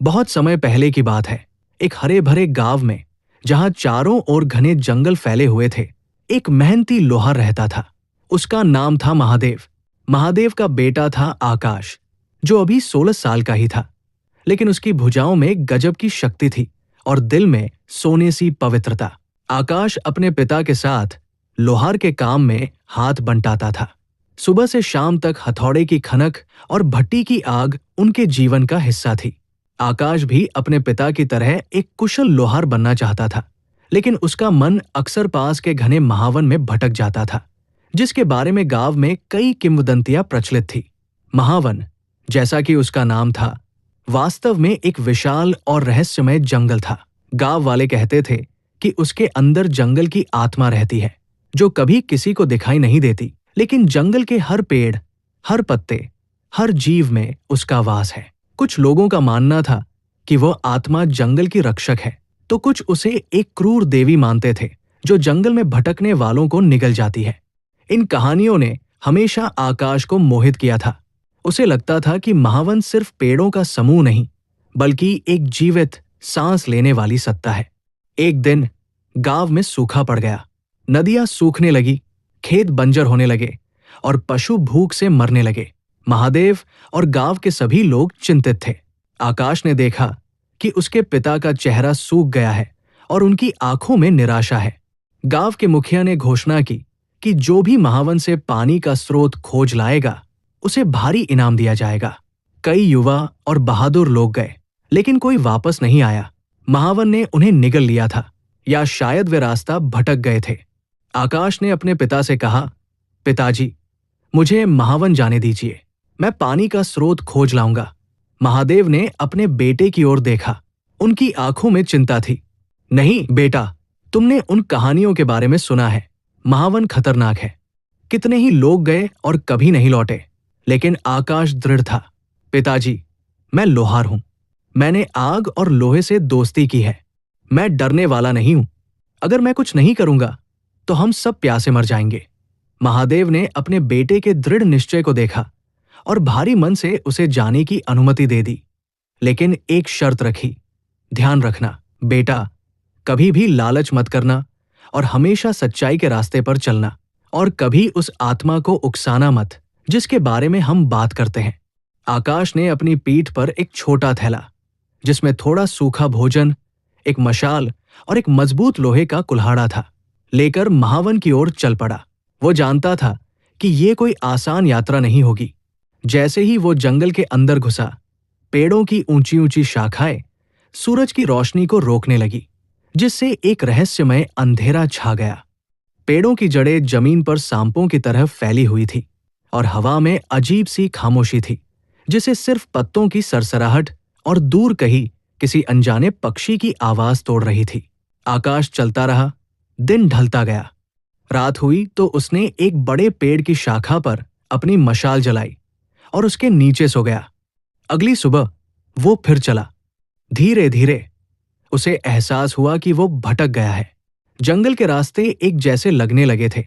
बहुत समय पहले की बात है। एक हरे भरे गांव में, जहां चारों ओर घने जंगल फैले हुए थे, एक मेहनती लोहार रहता था। उसका नाम था महादेव। महादेव का बेटा था आकाश, जो अभी 16 साल का ही था। लेकिन उसकी भुजाओं में गजब की शक्ति थी और दिल में सोने सी पवित्रता। आकाश अपने पिता के साथ लोहार के काम में हाथ बंटाता था। सुबह से शाम तक हथौड़े की खनक और भट्टी की आग उनके जीवन का हिस्सा थी। आकाश भी अपने पिता की तरह एक कुशल लोहार बनना चाहता था, लेकिन उसका मन अक्सर पास के घने महावन में भटक जाता था, जिसके बारे में गांव में कई किंवदंतियां प्रचलित थी। महावन, जैसा कि उसका नाम था, वास्तव में एक विशाल और रहस्यमय जंगल था। गांव वाले कहते थे कि उसके अंदर जंगल की आत्मा रहती है, जो कभी किसी को दिखाई नहीं देती, लेकिन जंगल के हर पेड़, हर पत्ते, हर जीव में उसका वास है। कुछ लोगों का मानना था कि वह आत्मा जंगल की रक्षक है, तो कुछ उसे एक क्रूर देवी मानते थे, जो जंगल में भटकने वालों को निगल जाती है। इन कहानियों ने हमेशा आकाश को मोहित किया था। उसे लगता था कि महावन सिर्फ पेड़ों का समूह नहीं, बल्कि एक जीवित, सांस लेने वाली सत्ता है। एक दिन गांव में सूखा पड़ गया। नदियां सूखने लगी, खेत बंजर होने लगे और पशु भूख से मरने लगे। महादेव और गांव के सभी लोग चिंतित थे। आकाश ने देखा कि उसके पिता का चेहरा सूख गया है और उनकी आंखों में निराशा है। गांव के मुखिया ने घोषणा की कि जो भी महावन से पानी का स्रोत खोज लाएगा, उसे भारी इनाम दिया जाएगा। कई युवा और बहादुर लोग गए, लेकिन कोई वापस नहीं आया। महावन ने उन्हें निगल लिया था, या शायद वे रास्ता भटक गए थे। आकाश ने अपने पिता से कहा, पिताजी, मुझे महावन जाने दीजिए, मैं पानी का स्रोत खोज लाऊंगा। महादेव ने अपने बेटे की ओर देखा। उनकी आंखों में चिंता थी। नहीं बेटा, तुमने उन कहानियों के बारे में सुना है। महावन खतरनाक है। कितने ही लोग गए और कभी नहीं लौटे। लेकिन आकाश दृढ़ था। पिताजी, मैं लोहार हूं। मैंने आग और लोहे से दोस्ती की है। मैं डरने वाला नहीं हूं। अगर मैं कुछ नहीं करूंगा तो हम सब प्यासे मर जाएंगे। महादेव ने अपने बेटे के दृढ़ निश्चय को देखा और भारी मन से उसे जाने की अनुमति दे दी। लेकिन एक शर्त रखी, ध्यान रखना बेटा, कभी भी लालच मत करना और हमेशा सच्चाई के रास्ते पर चलना, और कभी उस आत्मा को उकसाना मत जिसके बारे में हम बात करते हैं। आकाश ने अपनी पीठ पर एक छोटा थैला, जिसमें थोड़ा सूखा भोजन, एक मशाल और एक मजबूत लोहे का कुल्हाड़ा था, लेकर महावन की ओर चल पड़ा। वो जानता था कि ये कोई आसान यात्रा नहीं होगी। जैसे ही वो जंगल के अंदर घुसा, पेड़ों की ऊंची ऊंची शाखाएं सूरज की रोशनी को रोकने लगी, जिससे एक रहस्यमय अंधेरा छा गया। पेड़ों की जड़ें जमीन पर सांपों की तरह फैली हुई थी और हवा में अजीब सी खामोशी थी, जिसे सिर्फ पत्तों की सरसराहट और दूर कहीं किसी अनजाने पक्षी की आवाज तोड़ रही थी। आकाश चलता रहा। दिन ढलता गया। रात हुई तो उसने एक बड़े पेड़ की शाखा पर अपनी मशाल जलाई और उसके नीचे सो गया। अगली सुबह वो फिर चला। धीरे धीरे उसे एहसास हुआ कि वो भटक गया है। जंगल के रास्ते एक जैसे लगने लगे थे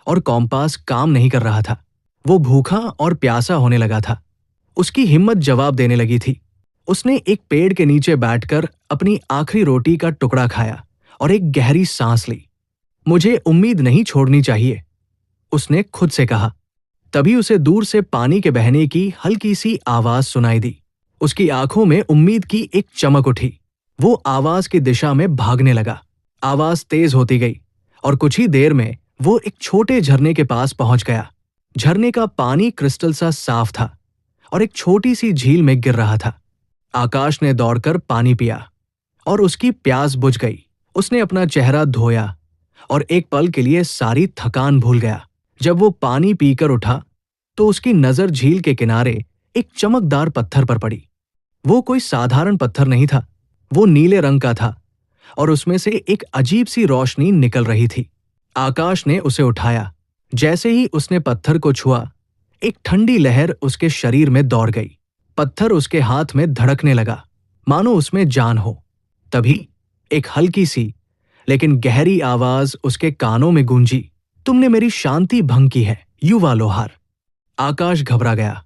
और कॉम्पास काम नहीं कर रहा था। वो भूखा और प्यासा होने लगा था। उसकी हिम्मत जवाब देने लगी थी। उसने एक पेड़ के नीचे बैठकर अपनी आखिरी रोटी का टुकड़ा खाया और एक गहरी सांस ली। मुझे उम्मीद नहीं छोड़नी चाहिए, उसने खुद से कहा। तभी उसे दूर से पानी के बहने की हल्की सी आवाज सुनाई दी। उसकी आंखों में उम्मीद की एक चमक उठी। वो आवाज की दिशा में भागने लगा। आवाज तेज होती गई और कुछ ही देर में वो एक छोटे झरने के पास पहुंच गया। झरने का पानी क्रिस्टल सा साफ था और एक छोटी सी झील में गिर रहा था। आकाश ने दौड़कर पानी पिया और उसकी प्यास बुझ गई। उसने अपना चेहरा धोया और एक पल के लिए सारी थकान भूल गया। जब वो पानी पीकर उठा तो उसकी नजर झील के किनारे एक चमकदार पत्थर पर पड़ी। वो कोई साधारण पत्थर नहीं था, वो नीले रंग का था और उसमें से एक अजीब सी रोशनी निकल रही थी। आकाश ने उसे उठाया। जैसे ही उसने पत्थर को छुआ, एक ठंडी लहर उसके शरीर में दौड़ गई। पत्थर उसके हाथ में धड़कने लगा, मानो उसमें जान हो। तभी एक हल्की सी लेकिन गहरी आवाज उसके कानों में गूंजी, तुमने मेरी शांति भंग की है, युवा लोहार। आकाश घबरा गया।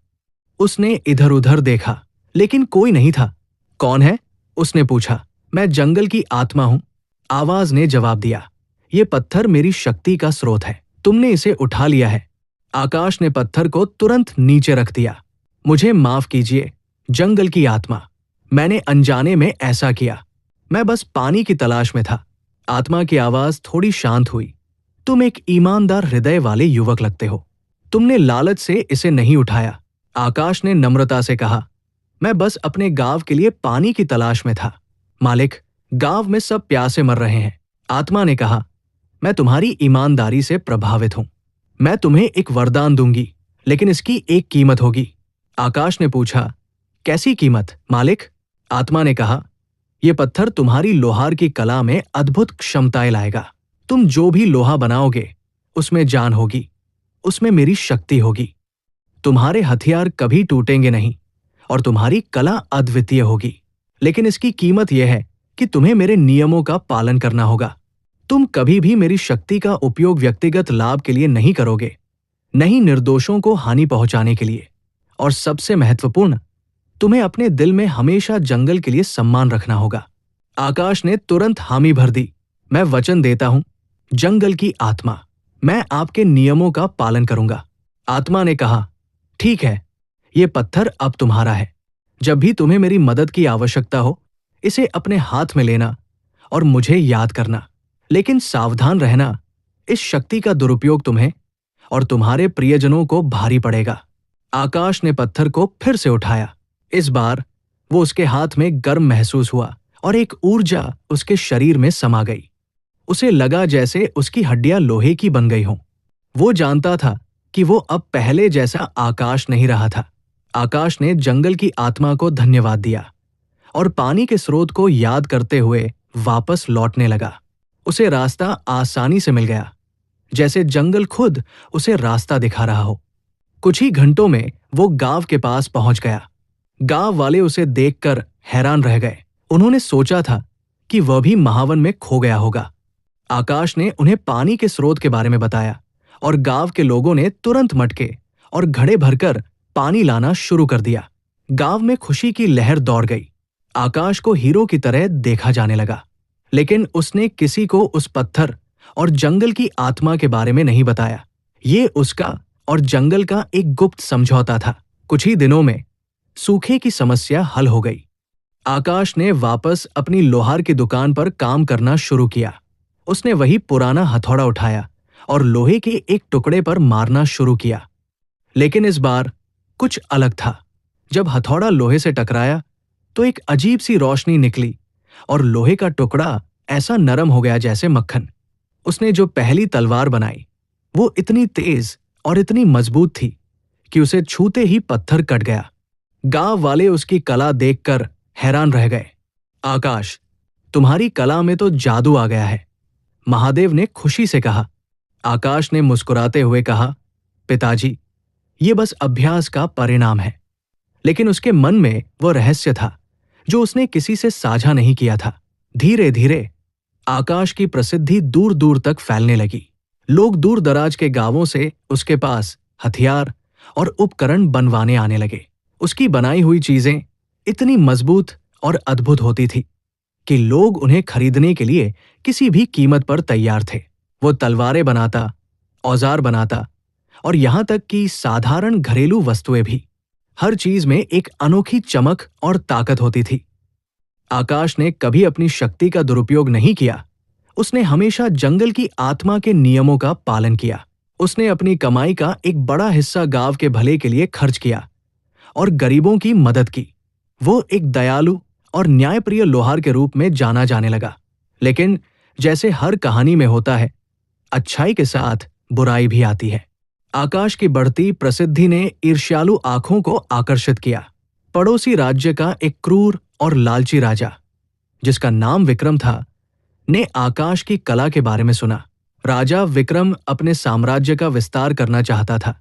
उसने इधर उधर देखा, लेकिन कोई नहीं था। कौन है? उसने पूछा। मैं जंगल की आत्मा हूं, आवाज ने जवाब दिया। ये पत्थर मेरी शक्ति का स्रोत है, तुमने इसे उठा लिया है। आकाश ने पत्थर को तुरंत नीचे रख दिया। मुझे माफ कीजिए जंगल की आत्मा, मैंने अनजाने में ऐसा किया। मैं बस पानी की तलाश में था। आत्मा की आवाज थोड़ी शांत हुई। तुम एक ईमानदार हृदय वाले युवक लगते हो, तुमने लालच से इसे नहीं उठाया। आकाश ने नम्रता से कहा। मैं बस अपने गांव के लिए पानी की तलाश में था। मालिक, गांव में सब प्यासे मर रहे हैं। आत्मा ने कहा। मैं तुम्हारी ईमानदारी से प्रभावित हूं। मैं तुम्हें एक वरदान दूंगी, लेकिन इसकी एक कीमत होगी। आकाश ने पूछा। कैसी कीमत मालिक? आत्मा ने कहा। यह पत्थर तुम्हारी लोहार की कला में अद्भुत क्षमताएं लाएगा। तुम जो भी लोहा बनाओगे उसमें जान होगी, उसमें मेरी शक्ति होगी। तुम्हारे हथियार कभी टूटेंगे नहीं और तुम्हारी कला अद्वितीय होगी। लेकिन इसकी कीमत यह है कि तुम्हें मेरे नियमों का पालन करना होगा। तुम कभी भी मेरी शक्ति का उपयोग व्यक्तिगत लाभ के लिए नहीं करोगे, नहीं निर्दोषों को हानि पहुंचाने के लिए। और सबसे महत्वपूर्ण, तुम्हें अपने दिल में हमेशा जंगल के लिए सम्मान रखना होगा। आकाश ने तुरंत हामी भर दी। मैं वचन देता हूं जंगल की आत्मा, मैं आपके नियमों का पालन करूंगा। आत्मा ने कहा। ठीक है, यह पत्थर अब तुम्हारा है। जब भी तुम्हें मेरी मदद की आवश्यकता हो, इसे अपने हाथ में लेना और मुझे याद करना। लेकिन सावधान रहना, इस शक्ति का दुरुपयोग तुम्हें और तुम्हारे प्रियजनों को भारी पड़ेगा। आकाश ने पत्थर को फिर से उठाया। इस बार वो उसके हाथ में गर्म महसूस हुआ और एक ऊर्जा उसके शरीर में समा गई। उसे लगा जैसे उसकी हड्डियां लोहे की बन गई हों। वो जानता था कि वो अब पहले जैसा आकाश नहीं रहा था। आकाश ने जंगल की आत्मा को धन्यवाद दिया और पानी के स्रोत को याद करते हुए वापस लौटने लगा। उसे रास्ता आसानी से मिल गया, जैसे जंगल खुद उसे रास्ता दिखा रहा हो। कुछ ही घंटों में वो गांव के पास पहुंच गया। गांव वाले उसे देखकर हैरान रह गए। उन्होंने सोचा था कि वह भी महावन में खो गया होगा। आकाश ने उन्हें पानी के स्रोत के बारे में बताया और गांव के लोगों ने तुरंत मटके और घड़े भरकर पानी लाना शुरू कर दिया। गांव में खुशी की लहर दौड़ गई। आकाश को हीरो की तरह देखा जाने लगा। लेकिन उसने किसी को उस पत्थर और जंगल की आत्मा के बारे में नहीं बताया। ये उसका और जंगल का एक गुप्त समझौता था। कुछ ही दिनों में सूखे की समस्या हल हो गई। आकाश ने वापस अपनी लोहार की दुकान पर काम करना शुरू किया। उसने वही पुराना हथौड़ा उठाया और लोहे के एक टुकड़े पर मारना शुरू किया। लेकिन इस बार कुछ अलग था। जब हथौड़ा लोहे से टकराया तो एक अजीब सी रोशनी निकली और लोहे का टुकड़ा ऐसा नरम हो गया जैसे मक्खन। उसने जो पहली तलवार बनाई वो इतनी तेज और इतनी मजबूत थी कि उसे छूते ही पत्थर कट गया। गांव वाले उसकी कला देखकर हैरान रह गए। आकाश, तुम्हारी कला में तो जादू आ गया है, महादेव ने खुशी से कहा। आकाश ने मुस्कुराते हुए कहा, पिताजी, ये बस अभ्यास का परिणाम है। लेकिन उसके मन में वो रहस्य था जो उसने किसी से साझा नहीं किया था। धीरे धीरे आकाश की प्रसिद्धि दूर दूर तक फैलने लगी। लोग दूर दराज के गांवों से उसके पास हथियार और उपकरण बनवाने आने लगे। उसकी बनाई हुई चीजें इतनी मजबूत और अद्भुत होती थी कि लोग उन्हें खरीदने के लिए किसी भी कीमत पर तैयार थे। वो तलवारें बनाता, औजार बनाता और यहां तक कि साधारण घरेलू वस्तुएं भी। हर चीज में एक अनोखी चमक और ताकत होती थी। आकाश ने कभी अपनी शक्ति का दुरुपयोग नहीं किया। उसने हमेशा जंगल की आत्मा के नियमों का पालन किया। उसने अपनी कमाई का एक बड़ा हिस्सा गांव के भले के लिए खर्च किया और गरीबों की मदद की। वो एक दयालु और न्यायप्रिय लोहार के रूप में जाना जाने लगा। लेकिन जैसे हर कहानी में होता है, अच्छाई के साथ बुराई भी आती है। आकाश की बढ़ती प्रसिद्धि ने ईर्ष्यालु आंखों को आकर्षित किया। पड़ोसी राज्य का एक क्रूर और लालची राजा, जिसका नाम विक्रम था, ने आकाश की कला के बारे में सुना। राजा विक्रम अपने साम्राज्य का विस्तार करना चाहता था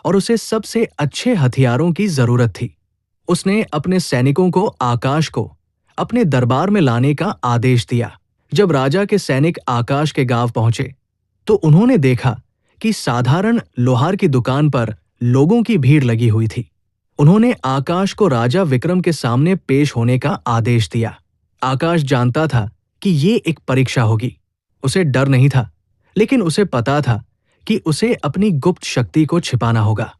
और उसे सबसे अच्छे हथियारों की जरूरत थी। उसने अपने सैनिकों को आकाश को अपने दरबार में लाने का आदेश दिया। जब राजा के सैनिक आकाश के गांव पहुंचे तो उन्होंने देखा कि साधारण लोहार की दुकान पर लोगों की भीड़ लगी हुई थी। उन्होंने आकाश को राजा विक्रम के सामने पेश होने का आदेश दिया। आकाश जानता था कि ये एक परीक्षा होगी। उसे डर नहीं था, लेकिन उसे पता था कि उसे अपनी गुप्त शक्ति को छिपाना होगा।